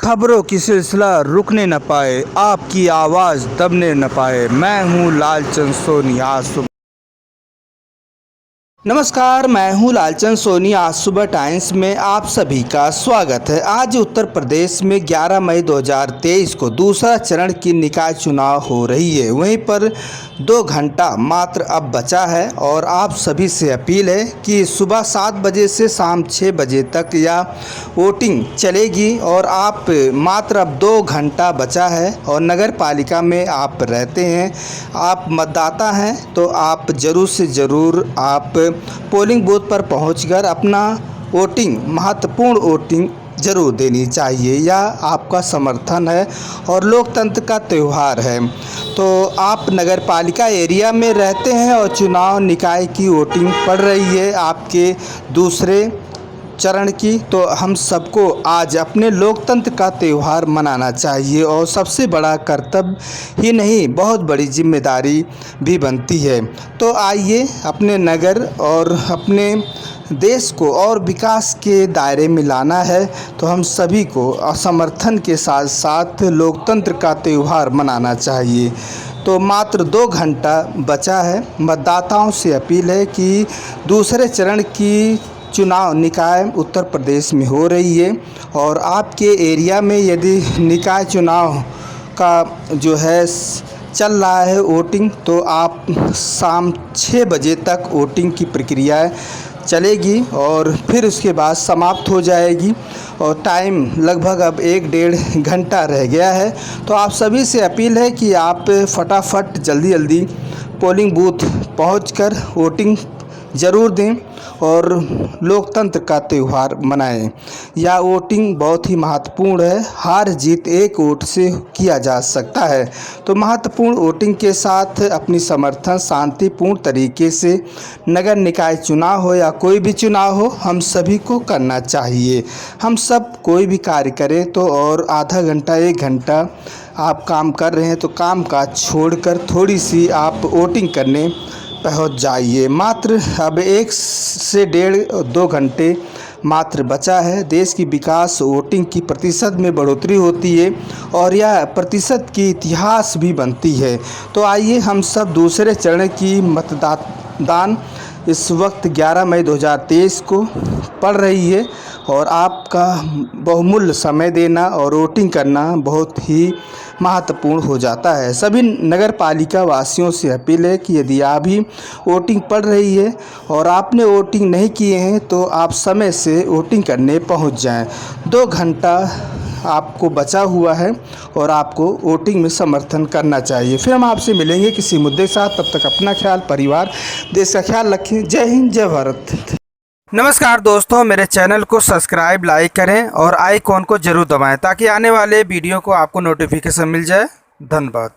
खबरों की सिलसिला रुकने न पाए, आपकी आवाज़ दबने न पाए। मैं हूँ लालचंद सोनी। नमस्कार, मैं हूं लालचंद सोनी। आज सुबह टाइम्स में आप सभी का स्वागत है। आज उत्तर प्रदेश में 11 मई 2023 को दूसरा चरण की निकाय चुनाव हो रही है। वहीं पर 2 घंटा मात्र अब बचा है और आप सभी से अपील है कि सुबह 7 बजे से शाम 6 बजे तक या वोटिंग चलेगी और आप मात्र अब 2 घंटा बचा है और नगर पालिका में आप रहते हैं, आप मतदाता हैं, तो आप ज़रूर से ज़रूर आप पोलिंग बूथ पर पहुंचकर अपना वोटिंग, महत्वपूर्ण वोटिंग ज़रूर देनी चाहिए। यह आपका समर्थन है और लोकतंत्र का त्यौहार है। तो आप नगर पालिका एरिया में रहते हैं और चुनाव निकाय की वोटिंग पड़ रही है आपके दूसरे चरण की, तो हम सबको आज अपने लोकतंत्र का त्यौहार मनाना चाहिए और सबसे बड़ा कर्तव्य ही नहीं, बहुत बड़ी जिम्मेदारी भी बनती है। तो आइए अपने नगर और अपने देश को और विकास के दायरे में लाना है, तो हम सभी को समर्थन के साथ साथ लोकतंत्र का त्यौहार मनाना चाहिए। तो मात्र 2 घंटा बचा है। मतदाताओं से अपील है कि दूसरे चरण की चुनाव निकाय उत्तर प्रदेश में हो रही है और आपके एरिया में यदि निकाय चुनाव का जो है चल रहा है वोटिंग, तो आप शाम 6 बजे तक वोटिंग की प्रक्रिया चलेगी और फिर उसके बाद समाप्त हो जाएगी और टाइम लगभग अब 1-1.5 घंटा रह गया है। तो आप सभी से अपील है कि आप फटाफट जल्दी पोलिंग बूथ पहुंचकर वोटिंग ज़रूर दें और लोकतंत्र का त्यौहार मनाएं। यह वोटिंग बहुत ही महत्वपूर्ण है। हार जीत एक वोट से किया जा सकता है। तो महत्वपूर्ण वोटिंग के साथ अपनी समर्थन शांतिपूर्ण तरीके से नगर निकाय चुनाव हो या कोई भी चुनाव हो, हम सभी को करना चाहिए। हम सब कोई भी कार्य करें तो और आधा घंटा 1 घंटा आप काम कर रहे हैं तो काम काज छोड़कर थोड़ी सी आप वोटिंग करने पहुंच जाइए। मात्र अब 1 से 1.5-2 घंटे मात्र बचा है। देश की विकास वोटिंग की प्रतिशत में बढ़ोतरी होती है और यह प्रतिशत की इतिहास भी बनती है। तो आइए हम सब दूसरे चरण की मतदान इस वक्त 11 मई 2023 को पड़ रही है और आपका बहुमूल्य समय देना और वोटिंग करना बहुत ही महत्वपूर्ण हो जाता है। सभी नगर पालिका वासियों से अपील है कि यदि आप भी वोटिंग पड़ रही है और आपने वोटिंग नहीं किए हैं तो आप समय से वोटिंग करने पहुंच जाएं। 2 घंटा आपको बचा हुआ है और आपको वोटिंग में समर्थन करना चाहिए। फिर हम आपसे मिलेंगे किसी मुद्दे के साथ। तब तक अपना ख्याल, परिवार, देश का ख्याल रखें। जय हिंद, जय भारत। नमस्कार दोस्तों, मेरे चैनल को सब्सक्राइब, लाइक करें और आइकॉन को ज़रूर दबाएं ताकि आने वाले वीडियो को आपको नोटिफिकेशन मिल जाए। धन्यवाद।